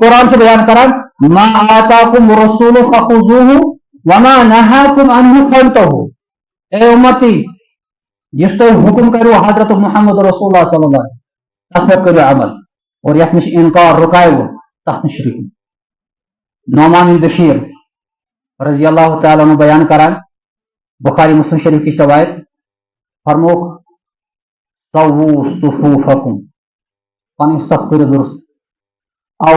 قرآن سے بیان کران ما آتاکم رسول فخذوہ وما نہاکم عنہ فانتہوا. اے امتی جس تو حکم کرو حضرت محمد رسول اللہ صلی اللہ علیہ وسلم تف کرو عمل اور یت نش انکار رکائو تف نش رکو. نعمان بن بشیر رضی اللہ تعالیٰ عنہ بیان کران بخاری مسلم شریف کی روایت فرموک سووا صفوفکم پن صف کرو درست او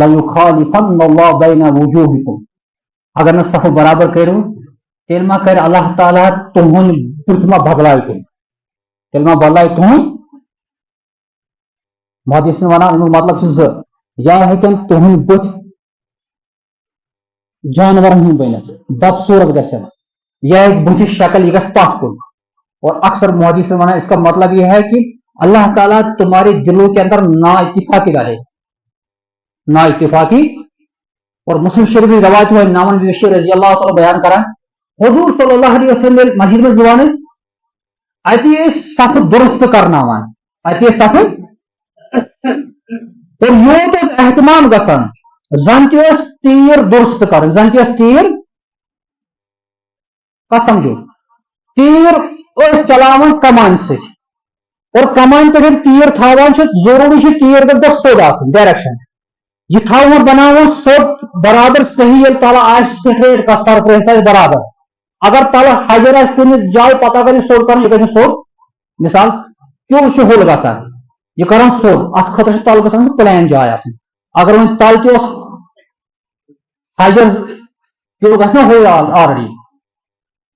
لیخالفن اللہ بین وجوہکم اگر نہ صف برابر کرو تیل ما کر اللہ تعالیٰ تہن بت ما بدلائی کن تیل ما بدلائی تہن محدث ونان مطلب سے یا ہیکن تہن بت جانورن ہند بنت بدصورت گھن یا ایک بت شکل یہ گھس پتھ کن. اور اکثر محدث ونان اس کا مطلب یہ ہے کہ اللہ تعالیٰ تمہارے دلوں کے اندر نا اتفاقی ڈالے نا اتفاقی. اور مسلم شریف کی روایت ہے نعمان بن بشیر رضی اللہ تعالیٰ بیان کران حضور صلی اللہ علیہ وسلم مسجد میں زبان اتی صف درست کرنا اتی صف اور یہ تو اہتمام گسان زن تیر درست کر زن تیر کا سمجھو تیر چلاون کمان سے اور کمان پہ تیر تھاوان ضروری تیر گھر سیود آسن ڈائریکشن یہ تھاون بناون سیود برابر صحیح یل تلا آس سٹریٹ کا سرفیس آس برابر اگر تلا حجر آس کن جائے پتہ کر سیود کر یہ سیود مثال کیوں ہول گسان یہ کران سیود ات خطر تل گھن پلین جائے آسن اگر وۄنۍ تل تہ حجر کیوں گھنا ہول آلریڈی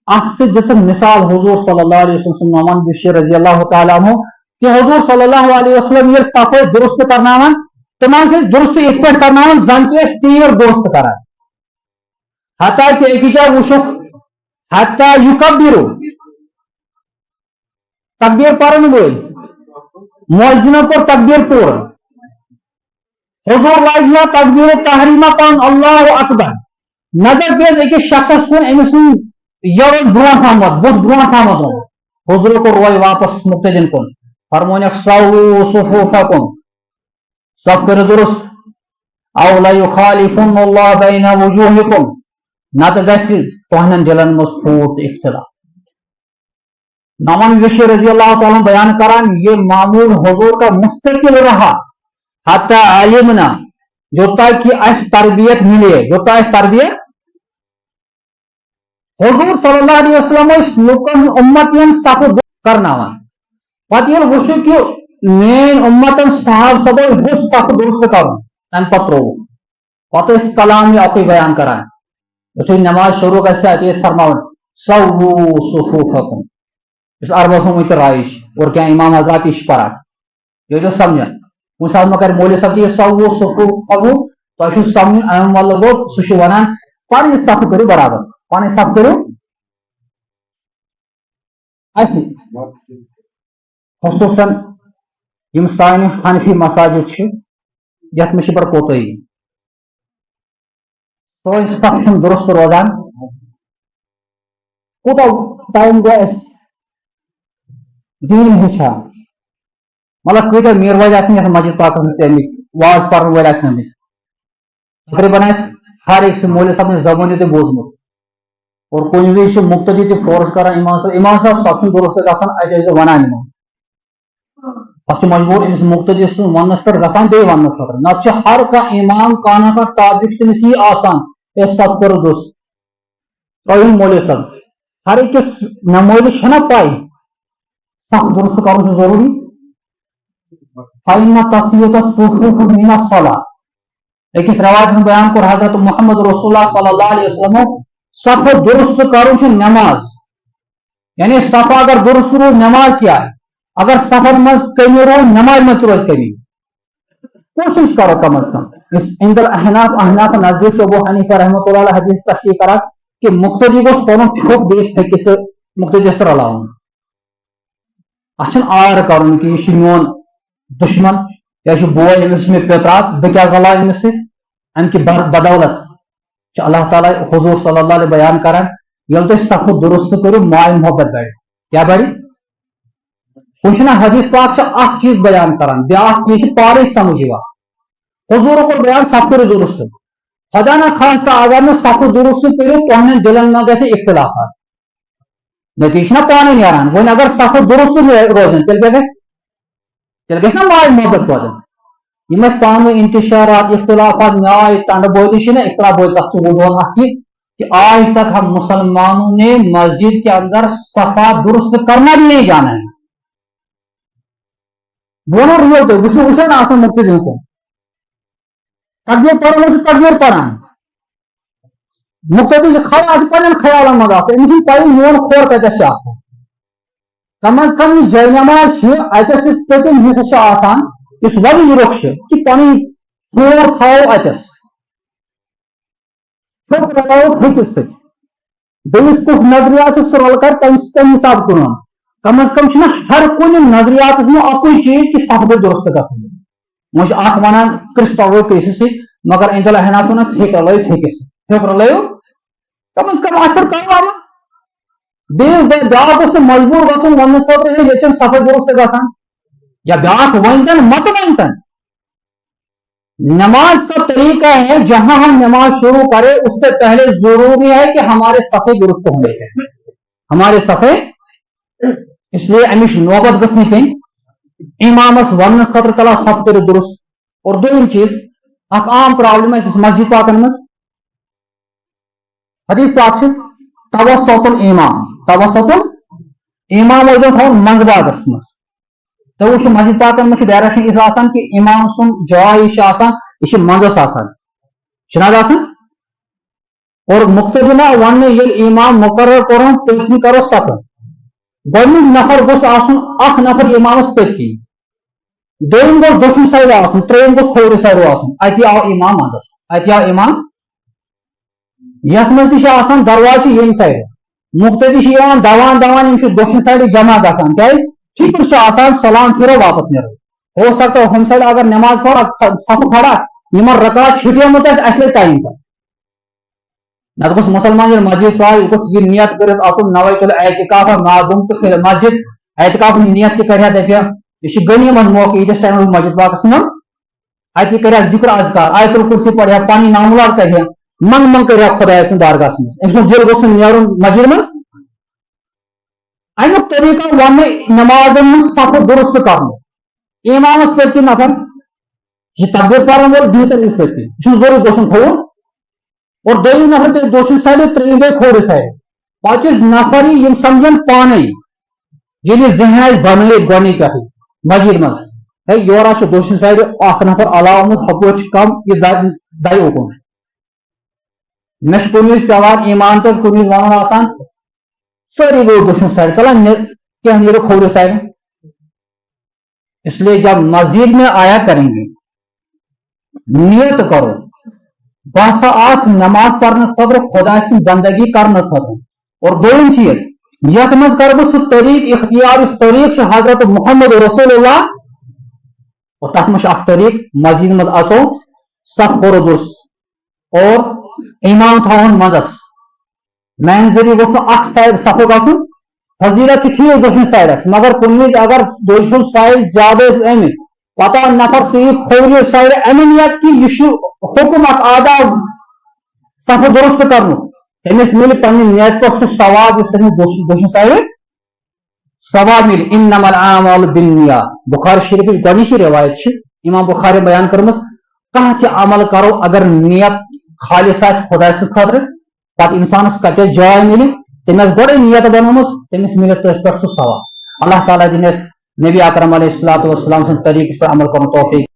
ات سے دژ مثال حضور صلی اللہ علیہ وسلم نعمان بن بشیر رضی اللہ تعالیٰ عنہ کہ حضور صلی اللہ علیہ وسلم یہ صفائی درست کرناون تمام سے درست اس پہ کرناون زن تیر درست کران حتیٰ کہ ایک جائے وشک حتیٰ یکبروا تکبیر پرن وول مؤذنوں پر تکبیر پور حضور واجہ تکبیر تحریمہ پان اللہ اکبر نظر پیز ایک شخص کن امس یور برونٹ آمد بت برونٹ آمد حضور کو روئے واپس مقتدین کن فرمون سووا صفوفکم صف کرو درست او لیخالفن اللہ بین وجوہکم نت گژھِ تہنن دلن مز پھوٹ اختلاف. نعمان بن بشیر رضی اللہ تعالیٰ بیان کران یہ معمول حضور کا مستقل رہا حتی علمنا جو تک کہ اس تربیت ملے جو تک اس تربیت حضور صلی اللہ علیہ وسلم لکن امتین صف کرنا پتہ یل وچھو کہ مین امتن صحاب سبو حس صف درست کرن تم پتہ ترو پتہ کلام اکی بیان کران یتھے نماز شروع گژھِ اتی فرماون سووا صفوفکم اس اربع میں رائش اور کیا امام حضرات اس پر یہ جو سمجھن وہ ساتھ میں کر مولوی صاحب یہ سووا صفوفکم تو سمجھ ایم والا گو سشو ونان پن صف کرو برابر پن صف کرو اصلی خصوصاً یم سانہ حنفی مساجد یت میں پر کوتاہی تو صف درست روزان کوتا ٹائم گو اس دین ہچان مطلب کتنا میر وجہ یتھ مسجد پاک واز پرن ول تقریباً ہر ایک مولوی صاحب نے زبانی تہ بوزمت اور کن وز مقتدی تہ فورس کران امام صاحب صف درست گژھان اتہ ونان پتہ مجبور امس مقتدی سن ونس پہ گژھان بیٚیہِ وننہٕ خٲطرٕ نتہٕ ہر کانٛہہ امام کانٛہہ نہ کانٛہہ ٹاپک تٔمِس یی آسان اے صف کرو درست تۄہہِ مولوی صاحب ہر أکِس نمٲزِ چھنا پاے صف درست کرُن چھُ ضروٗری فإن تسوية الصفوف من الصلاة أکِس روایت میں بیان کوٚر حضرت محمد رسول اللہ صلی اللہ علیہ وسلم صف درست کرُن چھُ نماز یعنی صف اگر درست روز نماز کیا ہے اگر سفر مز کمی رو نماز مز روز کمی کوشش کرو کم از کم اس اندر احناف نزدیک ابو حنیفہ رحمۃ اللہ علیہ حدیث تصحیح کرا کہ مقتدی کو پنن پھوک بیس پھکس مقتدی سر رلاون اچھن آر کرن کہ یہ میون دشمن یا بوے امس میں پیترات بہ کیا غلا امس ان کی بدولت اللہ تعالی حضور صلی اللہ علیہ بیان کران یل تہ صف درست کرو ماے محبت بڑھ کیا بڑھ کچھ نہ حدیث پاک سے اخ چیز بیان کران بیاکھ چیز پارے سمجھ یوان حضور کو بیان سب کو درست خدا نہ خاصہ اگر میں سب کو درست کرو پہنے دلن نہ گژھِ اختلافات نتیجہ نہ پانے نیران وۄنۍ اگر سب کو درست روزن تیل کیا گژھِ نا ماے محبت روزن یم پانو انتشارات اختلافات میں آئے ٹنڈ بولی اختلاف بولی تک وجوہن اخ کہ آج تک ہم مسلمانوں نے مسجد کے اندر صفا درست کرنا بھی نہیں جانا ہے بولو ریو تو اسے نا آسان مقتدی کو تکبیر پڑھو تکبیر پڑھان مقتدی سے پنن خیالن مز آسان امس پائی میون کھور کتس آسان کم از کم یہ جے نماز اتس پتم حصہ آسان اس ولی رخ کہ پن کھور تھو اتس پھٹ رلاو پھٹس ست بیس کس نظریات سے رل کر تم حساب کن کم از کم ہر کن نظریات میں اکوئی چیز کہ سب درست گھن وہ اخ ونان کرس پو کرس سی مگر ان دل ہنا تو پھیک رلو پھیکس پھیک رلو کم از کم ات پر کرو بیس بیاکھ اس مجبور گھن ون خاطر یہ سفر درست گھان یا بیاکھ ونتن مت ونتن نماز کا طریقہ ہے جہاں ہم نماز شروع کریں اس سے پہلے ضروری ہے کہ ہمارے صفے درست ہونے چاہیے ہمارے صفے اس لیے امش نوبت گھنی پین امامس ون خطر کلا صف کر درست اور دوم چیز اخ عام پرابلم اس مسجد پاکن مز حدیث پاک سے توسط الامام تھون منز باغس مز تو وہ مسجد پاکن میں ڈائریکشن اس آسان کہ امام سن جائے یہ منزس آسان چھناد آسان اور مقتدی ون یل امام مقرر کرن پتنی کرو صف گۄڈنیُک نفر گوٚژھ آسُن اکھ نفر امامس پتکی دوٚیِم گوٚژھ دٔچھُن سایڈٕ آسُن ترٛیٚیِم گوٚژھ کھوورِ سایڈٕ آسُن اتی آو امام منزس اتی آو امام یتھ منٛز تہِ چھِ آسان دروازٕ چھِ ییٚمہِ سایڈٕ مقتدی چھِ یِوان دوان دوان یِم چھِ دٔچھُن سایڈٕ جمع گژھان کیٛازِ فکر سے آسان سلام پھرو واپس نیرو ہو سکتا ہے ہم سائڈ اگر نماز پڑھا صف کھڑا یمن رکعت چھٹیمت اس لے ٹائم پر نت گوٚژھ مسلمان ییٚلہِ مسجد ژایہِ گوٚژھ یہِ نیت کٔرِتھ آسُن نوے تُلہِ اعتکاف معدوم تہٕ مسجد اعتکاف نیت تہِ کرِ ہا دپہِ یہِ چھُ غنیمت موقع ییٖتِس ٹایمس مسجد پاکس منٛز اتہِ کرِ ہا ذکر اذکار آیت الکرسی پڑِ ہا پنٕنۍ معاملات کرِ ہا منگ کرِ ہا خۄداے سٕنٛدِ درگاہس منٛز أمۍ سُنٛد دِل گوٚژھ نہٕ نیرُن مسجد منٛز امیک طریقہ ون نماز صف درست کرنا امامس پتکی نفر یہ تکبیر پڑھن وول بہتر اس پتکی یہ ضرور دٔچھُن کھووُر اور دوٚیِم نفر پہ دٔچھُن سایڈٕ ترٛیٚیِم گٔے کھوورِ سایڈٕ پتہٕ چھِ نفر یم سمجھن پانے ییٚلہِ ذہن آسہِ بنٲیِتھ گۄڈنِچ پٮ۪ٹھٕے مسجد منٛز ہے یورٕ چھُ دٔچھُن سایڈٕ اکھ نفر علاوٕ آمُت ہپٲرۍ چھُ کم یہِ دَرِ اوکُن مےٚ چھُ کُنہِ وِزِ پیٚوان ایمان تہٕ کُنہِ وِزِ ونُن آسان ساری گو دٔچھُن سایڈ چلا کیا نیرو کھوورِ سایڈ اس لیے جب مسجد میں آیا کریں گے نیت کرو باسا آس نماز پڑھنے خاطر خدا سن بندگی کرنے خاطر اور دوم چیز یتھ مز کر بہ سہ طریق اختیار اس طریق سے حضرت محمد رسول اللہ اور تک مش اخ طریق مسجد مز اچو صف کرو درست اور امام تھاون مزس مین ذریعہ گوٚژھ نہٕ اکھ سایڈ صفہٕ گژھُن فضیلت چھِ ٹھیٖک دٔچھُن سایڈس مگر کُنہِ وِزِ اگر دٔچھُن سایڈ زیادٕ ٲسۍ آمٕتۍ پتہٕ آو نفر سُہ یی کھوورِ سایڈ امہِ نیت کہ یہِ چھُ حُکم اکھ آداب صفہٕ درست کرنُک تٔمِس مِلہِ پننہِ نیت پٮ۪ٹھ سُہ ثواب یُس تٔمِس دٔچھُن سایڈ ثواب مِلہِ انما الاعمال بالنیات بخاری شریفٕچ گۄڈنِچی روایت چھِ امام بخاری بیان کٔرمٕژ کانٛہہ تہِ عمل کرو اگر نیت خالص آسہِ خۄداے سٕنٛدِ خٲطرٕ پتہ انسانس کتس جاے ملے تمس گۄڈے نیت بنومٕژ تمس ملے تٔتھۍ پٮ۪ٹھ سُہ ثواب اللہ تعالیٰ دِنۍ اَسہِ نبی اکرم علیہ الصلوۃ والسلام سٕنٛدِ طریٖقس پٮ۪ٹھ عمل کرُن توفیٖق